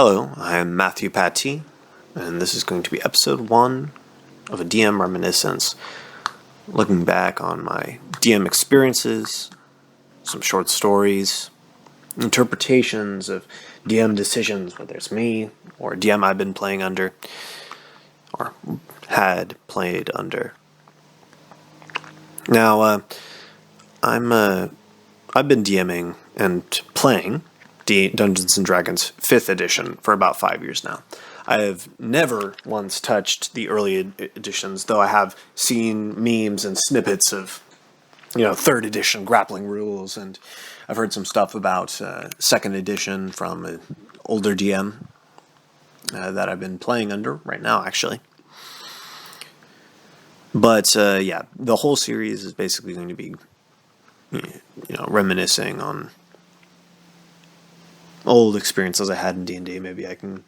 Hello, I'm Matthew Patty, and this is going to be episode 1 of a DM Reminiscence, looking back on my DM experiences, some short stories, interpretations of DM decisions, whether it's me or a DM I've been playing under, or had played under. Now, I've been DMing and playing Dungeons & Dragons 5th edition for about 5 years now. I have never once touched the early editions, though I have seen memes and snippets of, 3rd edition grappling rules, and I've heard some stuff about 2nd edition from an older DM that I've been playing under right now, actually. But, the whole series is basically going to be, reminiscing on old experiences I had in D&D. Maybe I can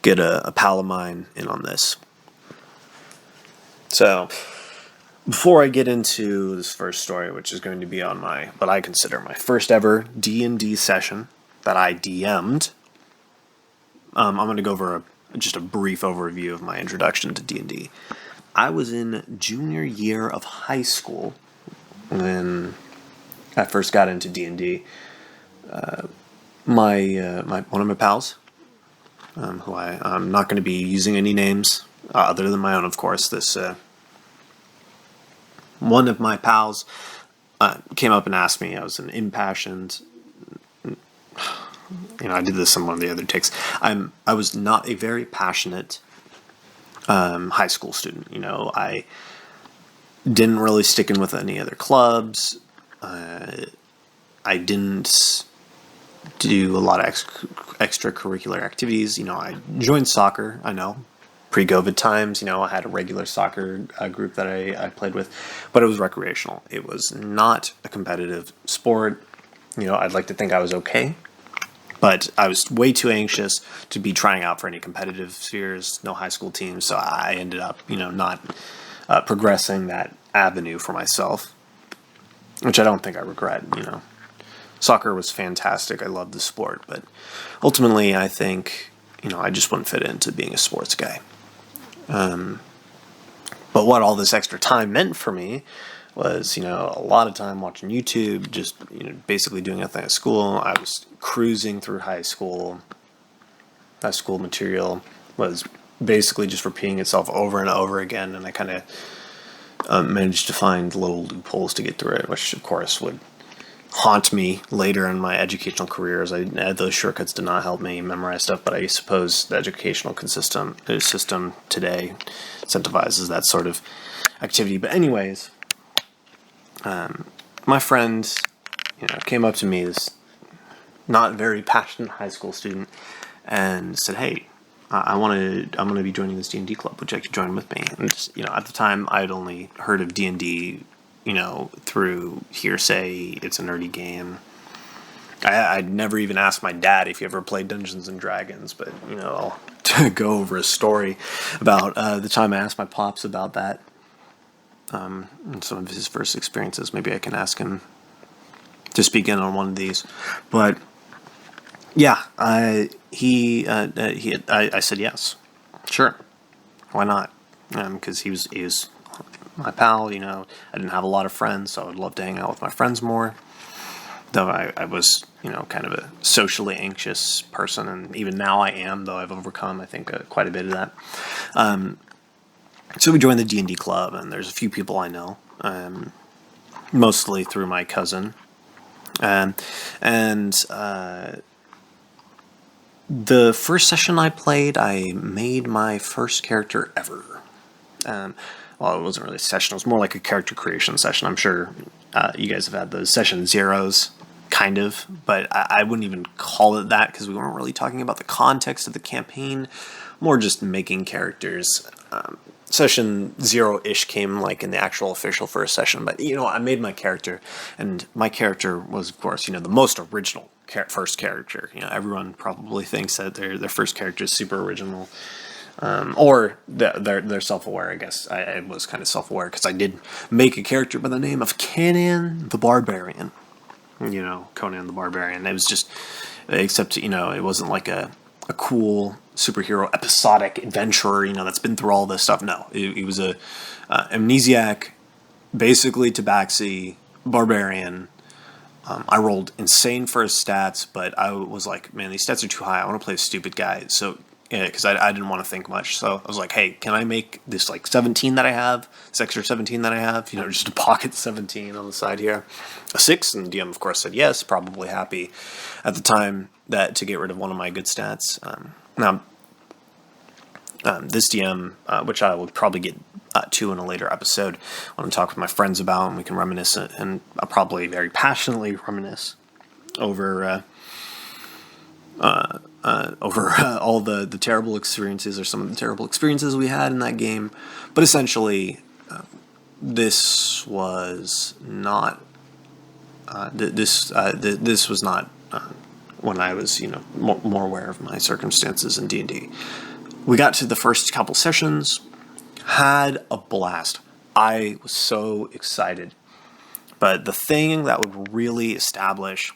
get a pal of mine in on this. So, before I get into this first story, which is going to be on what I consider my first ever D&D session that I DM'd, I'm going to go over just a brief overview of my introduction to D&D. I was in junior year of high school when I first got into D&D. One of my pals, who I'm not going to be using any names other than my own, of course. This one of my pals came up and asked me. I was an impassioned. I did this in one of the other takes. I was not a very passionate high school student. I didn't really stick in with any other clubs. I didn't do a lot of extracurricular activities. I joined soccer, pre-COVID times. I had a regular soccer group that I played with, but it was recreational. It was not a competitive sport. I'd like to think I was okay, but I was way too anxious to be trying out for any competitive spheres, no high school teams, so I ended up, not progressing that avenue for myself, which I don't think I regret, Soccer was fantastic. I loved the sport, but ultimately I think, I just wouldn't fit into being a sports guy. But what all this extra time meant for me was, a lot of time watching YouTube, just, basically doing nothing at school. I was cruising through high school. High school material was basically just repeating itself over and over again, and I kind of managed to find little loopholes to get through it, which, of course, would haunt me later in my educational career, as those shortcuts did not help me memorize stuff, but I suppose the educational system today incentivizes that sort of activity. But anyways, my friend, came up to me, this not very passionate high school student, and said, "Hey, I'm going to be joining this D&D club. Would you like to join with me?" And just, at the time, I'd only heard of D&D, through hearsay. It's a nerdy game. I'd never even asked my dad if he ever played Dungeons and Dragons, but, I'll go over a story about the time I asked my pops about that, and some of his first experiences. Maybe I can ask him to speak in on one of these. But, yeah, I said yes. Sure. Why not? Because he was my pal. I didn't have a lot of friends, so I would love to hang out with my friends more. Though I was, kind of a socially anxious person, and even now I am, though I've overcome, I think, quite a bit of that. So we joined the D&D club, and there's a few people I know, mostly through my cousin. And the first session I played, I made my first character ever. Well, it wasn't really a session. It was more like a character creation session. I'm sure you guys have had those session zeros, kind of, but I wouldn't even call it that because we weren't really talking about the context of the campaign, more just making characters. Session 0-ish came like in the actual official first session, but I made my character, and my character was, of course, the most original first character. Everyone probably thinks that their first character is super original. Or they're self-aware, I guess. I was kind of self-aware because I did make a character by the name of Conan the Barbarian. Conan the Barbarian. It was just, except, it wasn't like a a cool superhero episodic adventurer, that's been through all this stuff. No, he was a amnesiac, basically tabaxi, barbarian. I rolled insane for his stats, but I was like, man, these stats are too high. I want to play a stupid guy. So, because I didn't want to think much. So I was like, hey, can I make this like 17 that I have, this extra 17 that I have, just a pocket 17 on the side here, a 6? And DM, of course, said yes, probably happy at the time that to get rid of one of my good stats. Now, this DM, which I will probably get to in a later episode, I want to talk with my friends about, and we can reminisce, and I'll probably very passionately reminisce over all the terrible experiences, or some of the terrible experiences we had in that game. But essentially, this was not this was not when I was more aware of my circumstances in D&D. We got to the first couple sessions, had a blast. I was so excited. But the thing that would really establish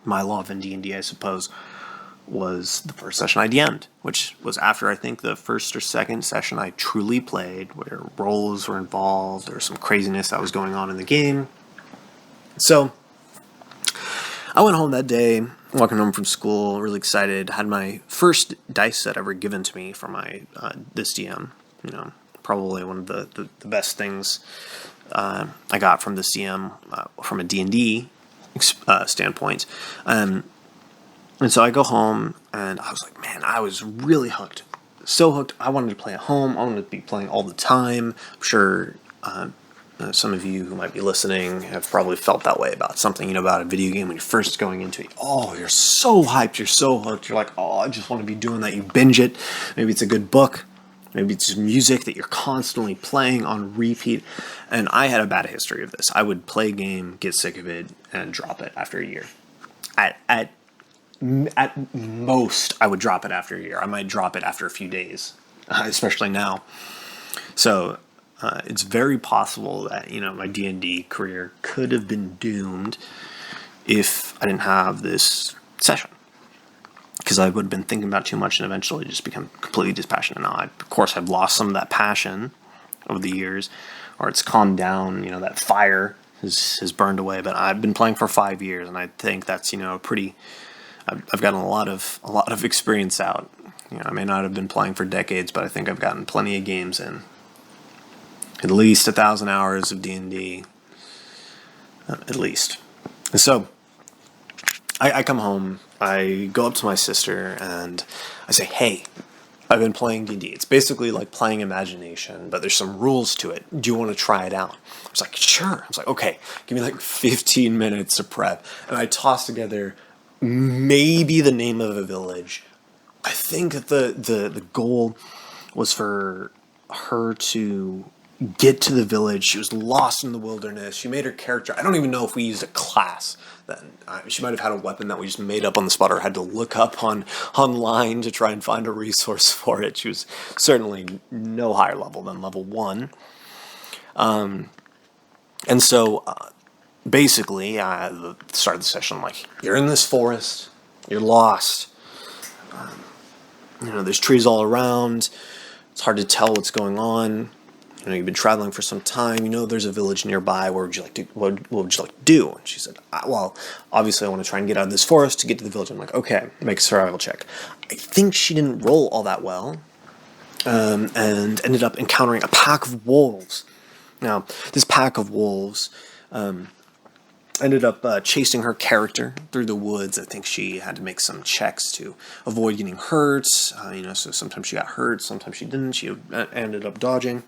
my love in D&D, I suppose, was the first session I DM'd, which was after I think the first or second session I truly played, where roles were involved, there was some craziness that was going on in the game. So I went home that day, walking home from school, really excited, had my first dice set ever given to me for my this DM. Probably one of the best things I got from this DM from a D&D standpoint. And so I go home, and I was like, man, I was really hooked. So hooked. I wanted to play at home. I wanted to be playing all the time. I'm sure some of you who might be listening have probably felt that way about something, about a video game when you're first going into it. Oh, you're so hyped. You're so hooked. You're like, oh, I just want to be doing that. You binge it. Maybe it's a good book. Maybe it's music that you're constantly playing on repeat. And I had a bad history of this. I would play a game, get sick of it, and drop it after a year. At most, I would drop it after a year. I might drop it after a few days, especially now. So it's very possible that my D&D career could have been doomed if I didn't have this session, because I would have been thinking about too much and eventually just become completely dispassionate. Now, of course, I've lost some of that passion over the years, or it's calmed down. That fire has burned away. But I've been playing for 5 years, and I think that's pretty. I've gotten a lot of experience out. I may not have been playing for decades, but I think I've gotten plenty of games in. At least 1,000 hours of D&D. At least. And so I come home, I go up to my sister, and I say, hey, I've been playing D&D. It's basically like playing Imagination, but there's some rules to it. Do you want to try it out? I was like, sure. I was like, okay, give me like 15 minutes of prep. And I tossed together maybe the name of a village. I think that the goal was for her to get to the village. She was lost in the wilderness. She made her character. I don't even know if we used a class then. She might have had a weapon that we just made up on the spot, or had to look up online to try and find a resource for it. She was certainly no higher level than level 1. And so basically, at the start of the session, like, you're in this forest, you're lost. There's trees all around. It's hard to tell what's going on. You've been traveling for some time. There's a village nearby. What would you like to do? And she said, well, obviously I want to try and get out of this forest to get to the village. I'm like, okay, make a survival check. I think she didn't roll all that well, and ended up encountering a pack of wolves. Now, this pack of wolves ended up chasing her character through the woods. I think she had to make some checks to avoid getting hurt. So sometimes she got hurt, sometimes she didn't. She ended up dodging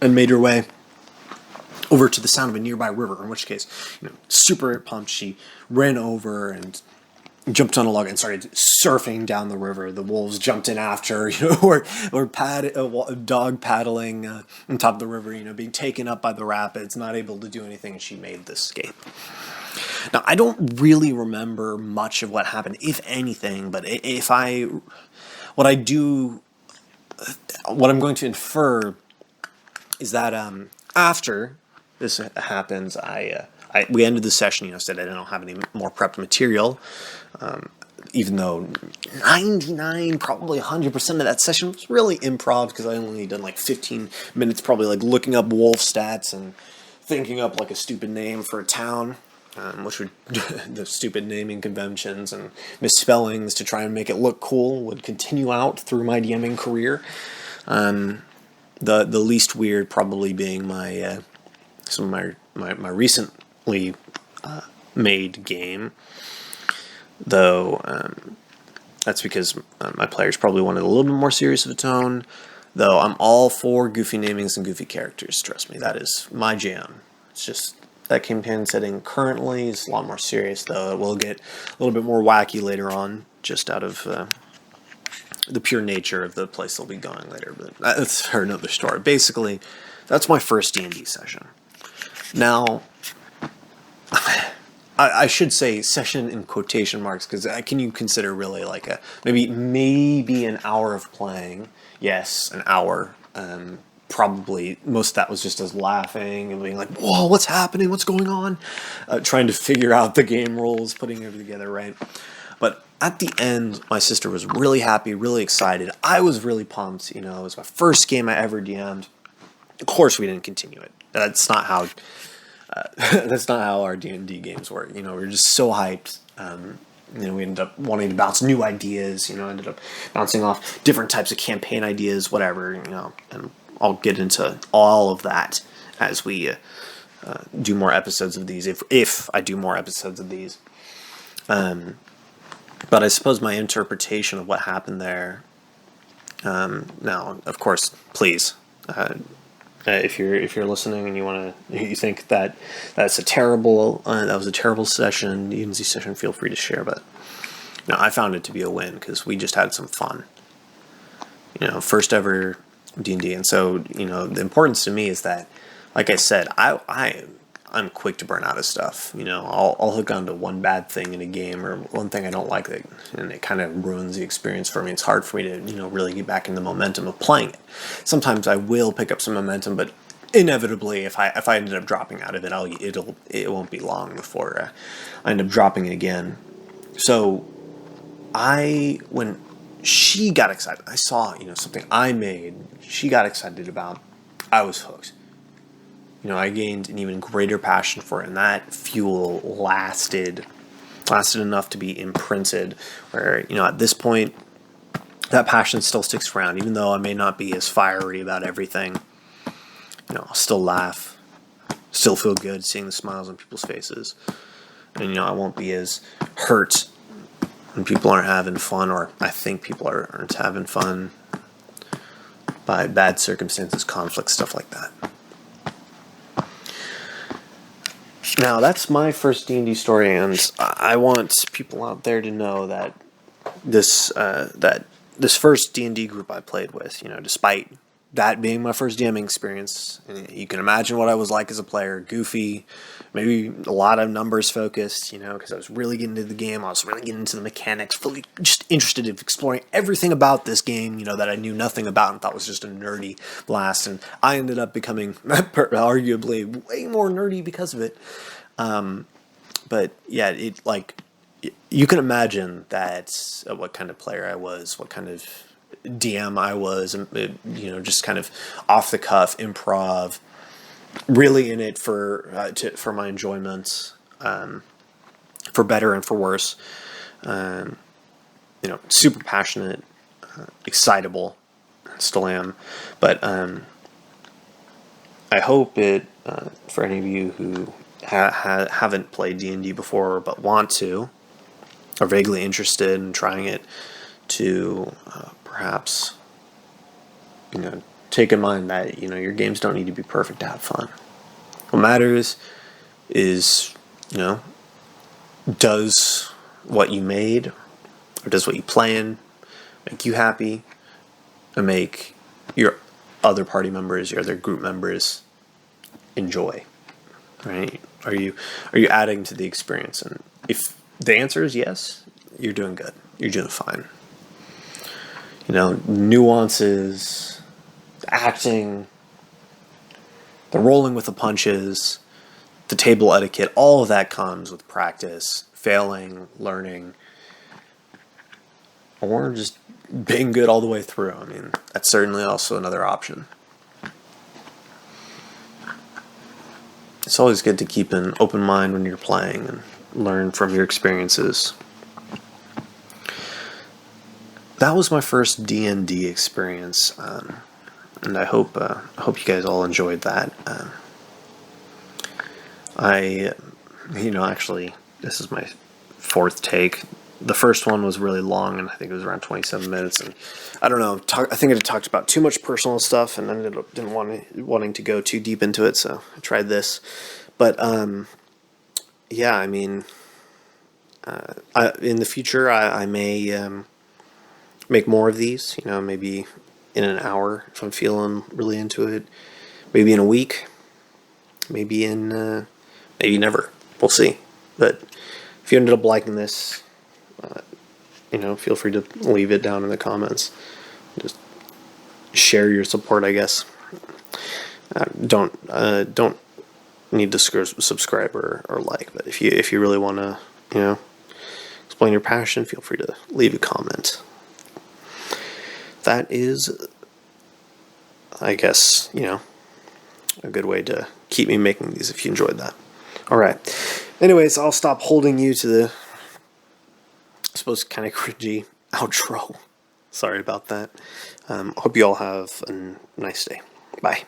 and made her way over to the sound of a nearby river, in which case, super pumped, she ran over and jumped on a log and started surfing down the river. The wolves jumped in after her, or dog paddling on top of the river, being taken up by the rapids, not able to do anything, and she made the escape. Now, I don't really remember much of what happened, if anything, but what I'm going to infer is that after this happens, we ended the session. Said I don't have any more prepped material. even though 99, probably 100% of that session was really improv, because I only done like 15 minutes, probably like looking up wolf stats and thinking up like a stupid name for a town, which would the stupid naming conventions and misspellings to try and make it look cool would continue out through my DMing career. The least weird probably being my some of my recently made game, though. That's because my players probably wanted a little bit more serious of a tone. Though I'm all for goofy namings and goofy characters. Trust me, that is my jam. It's just that campaign setting currently is a lot more serious, though. It will get a little bit more wacky later on, just out of the pure nature of the place they'll be going later. But that's for another story. Basically, that's my first D&D session. Now, I should say session in quotation marks, because can you consider really like a maybe an hour of playing? Yes, an hour. Probably most of that was just us laughing and being like, "Whoa, what's happening? What's going on?" Trying to figure out the game rules, putting it together, right? But at the end, my sister was really happy, really excited. I was really pumped. It was my first game I ever DM'd. Of course, we didn't continue it. That's not how. That's not how our D&D games work. We were just so hyped. We ended up wanting to bounce new ideas. Ended up bouncing off different types of campaign ideas, whatever. And I'll get into all of that as we do more episodes of these. If I do more episodes of these. But I suppose my interpretation of what happened there. Now, of course, please. If you're listening and you think that that was a terrible session, D&D session, feel free to share. But I found it to be a win because we just had some fun. First ever D&D, and so the importance to me is that, like I said, I'm quick to burn out of stuff. I'll hook onto one bad thing in a game or one thing I don't like, and it kind of ruins the experience for me. It's hard for me to really get back in the momentum of playing it. Sometimes I will pick up some momentum, but inevitably, if I ended up dropping out of it, it won't be long before I end up dropping it again. So when she got excited, I saw something I made. She got excited about. I was hooked. I gained an even greater passion for it, and that fuel lasted enough to be imprinted, where, at this point, that passion still sticks around, even though I may not be as fiery about everything. I'll still laugh, still feel good seeing the smiles on people's faces, and, I won't be as hurt when people aren't having fun, or I think people aren't having fun by bad circumstances, conflict, stuff like that. Now, that's my first D&D story, and I want people out there to know that this first D&D group I played with, despite that being my first DMing experience, and you can imagine what I was like as a player, goofy, maybe a lot of numbers focused, because I was really getting into the game, I was really getting into the mechanics, fully just interested in exploring everything about this game, that I knew nothing about and thought was just a nerdy blast, and I ended up becoming arguably way more nerdy because of it. But yeah, you can imagine that what kind of player I was, what kind of DM I was, just kind of off the cuff, improv, really in it for my enjoyment, for better and for worse. Super passionate, excitable, still am. But I hope it for any of you who haven't played D&D before but want to, are vaguely interested in trying it, to perhaps take in mind that your games don't need to be perfect to have fun. What matters is does what you made, or does what you plan, make you happy, and make your other party members, your other group members enjoy, right? Are you adding to the experience? And if the answer is yes, you're doing good. You're doing fine. Nuances, the acting, the rolling with the punches, the table etiquette, all of that comes with practice, failing, learning. or just being good all the way through. I mean, that's certainly also another option. It's always good to keep an open mind when you're playing and learn from your experiences. That was my first D&D experience, and I hope you guys all enjoyed that. Actually, this is my fourth take. The first one was really long, and I think it was around 27 minutes. And I don't know. I think I talked about too much personal stuff, and ended up wanting to go too deep into it. So I tried this, but yeah. I mean, in the future, I may make more of these. Maybe in an hour if I'm feeling really into it. Maybe in a week. Maybe maybe never. We'll see. But if you ended up liking this, feel free to leave it down in the comments. Just share your support, I guess. Don't need to subscribe or like, but if you really want to, explain your passion, feel free to leave a comment. That is, I guess, a good way to keep me making these if you enjoyed that. All right. Anyways, I'll stop holding you to the, I suppose, kind of cringy outro. Sorry about that. Hope you all have a nice day. Bye.